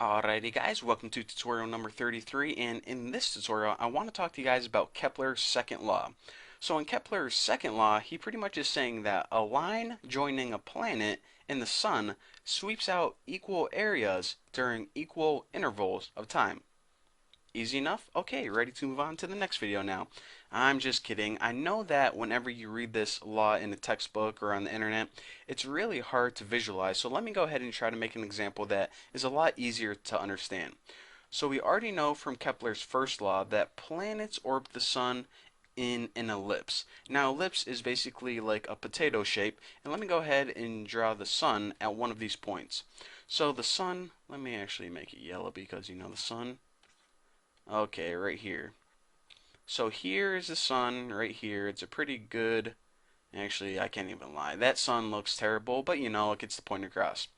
Alrighty guys, welcome to tutorial number 33, and in this tutorial I want to talk to you guys about Kepler's second law. So in Kepler's second law, he pretty much is saying that a line joining a planet and the sun sweeps out equal areas during equal intervals of time. Easy enough? Okay, ready to move on to the next video now. I'm just kidding. I know that whenever you read this law in a textbook or on the internet, it's really hard to visualize. So let me go ahead and try to make an example that is a lot easier to understand. So we already know from Kepler's first law that planets orbit the sun in an ellipse. Now ellipse is basically like a potato shape, and let me go ahead and draw the sun at one of these points. So the sun, let me actually make it yellow because you know the sun. Okay, right here. So here is the sun right here. It's a pretty good, actually I can't even lie. That sun looks terrible, but you know, it gets the point across.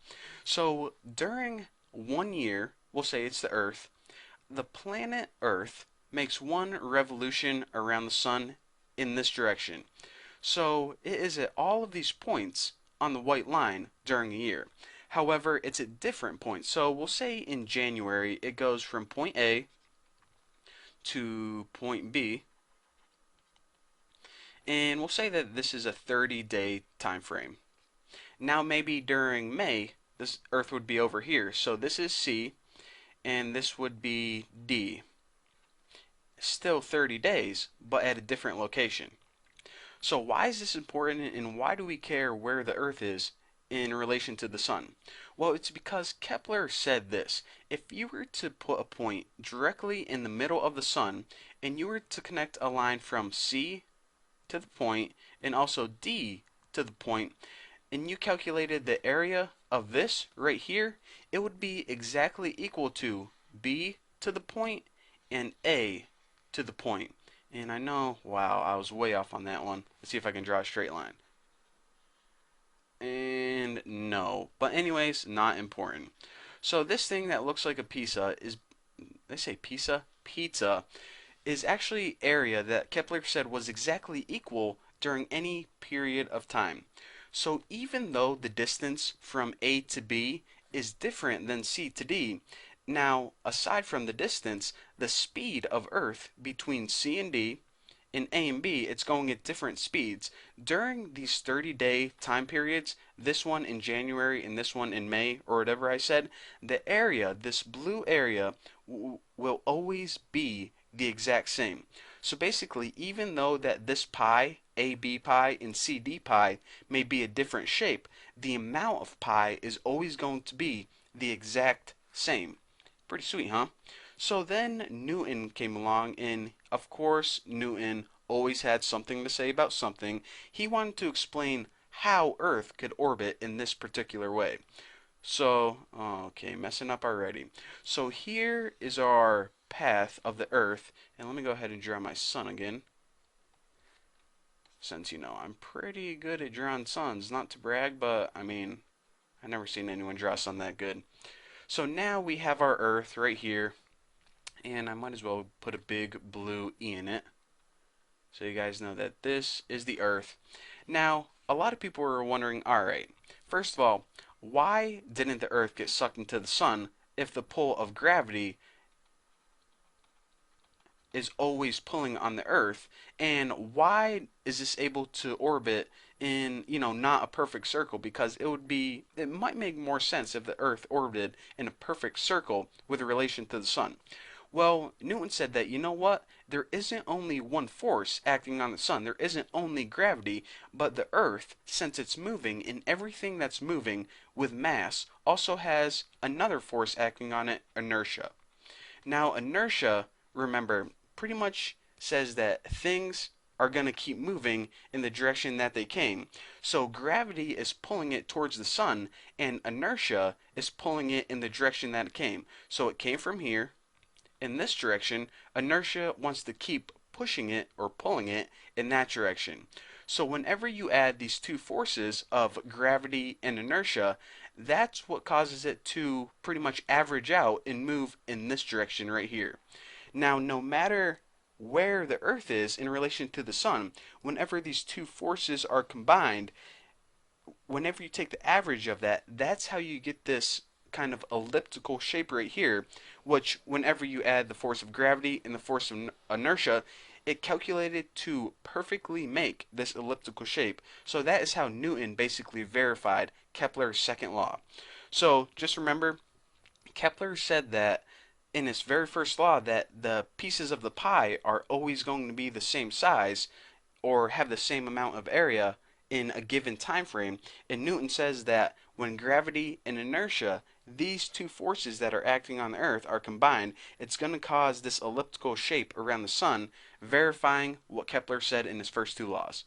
So during 1 year, we'll say it's the Earth, the planet Earth makes one revolution around the sun in this direction. So it is at all of these points on the white line during a year. However, it's at different points. So we'll say in January it goes from point A to point B, and we'll say that this is a 30-day time frame. Now maybe during May, this Earth would be over here. So this is C, and this would be D. Still 30 days, but at a different location. So why is this important, and why do we care where the Earth is in relation to the sun? Well, it's because Kepler said this. If you were to put a point directly in the middle of the sun, and you were to connect a line from C to the point and also D to the point, and you calculated the area of this right here, it would be exactly equal to B to the point and A to the point. And I know, wow, I was way off on that one. Let's see if I can draw a straight line. And no. But anyways, not important. So this thing that looks like a pizza is, they say pizza? Pizza is actually area that Kepler said was exactly equal during any period of time. So even though the distance from A to B is different than C to D, now aside from the distance, the speed of Earth between C and D, in A and B, it's going at different speeds. During these 30-day time periods, this one in January and this one in May, or whatever I said, the area, this blue area, will always be the exact same. So basically, even though that this pi, AB pi and CD pi, may be a different shape, the amount of pi is always going to be the exact same. Pretty sweet, huh? So then Newton came along, and of course, Newton always had something to say about something. He wanted to explain how Earth could orbit in this particular way. So, okay, messing up already. So here is our path of the Earth, and let me go ahead and draw my sun again. Since, you know, I'm pretty good at drawing suns. Not to brag, but, I mean, I've never seen anyone draw a sun that good. So now we have our Earth right here, and I might as well put a big blue E in it, so you guys know that this is the Earth. Now, a lot of people were wondering, alright, first of all, why didn't the Earth get sucked into the sun if the pull of gravity is always pulling on the Earth? And why is this able to orbit in, you know, not a perfect circle? Because it might make more sense if the Earth orbited in a perfect circle with relation to the sun. Well, Newton said that, you know what? There isn't only one force acting on the sun. There isn't only gravity, but the Earth, since it's moving, and everything that's moving with mass also has another force acting on it, inertia. Now, inertia, remember, pretty much says that things are going to keep moving in the direction that they came. So gravity is pulling it towards the sun, and inertia is pulling it in the direction that it came. So it came from here in this direction, inertia wants to keep pushing it or pulling it in that direction. So whenever you add these two forces of gravity and inertia, that's what causes it to pretty much average out and move in this direction right here. Now, no matter where the Earth is in relation to the sun, whenever these two forces are combined, whenever you take the average of that, that's how you get this kind of elliptical shape right here, which whenever you add the force of gravity and the force of inertia, it calculated to perfectly make this elliptical shape. So that is how Newton basically verified Kepler's second law. So just remember, Kepler said that in his very first law that the pieces of the pie are always going to be the same size or have the same amount of area in a given time frame. And Newton says that when gravity and inertia, these two forces that are acting on the Earth, are combined, it's going to cause this elliptical shape around the sun, verifying what Kepler said in his first two laws.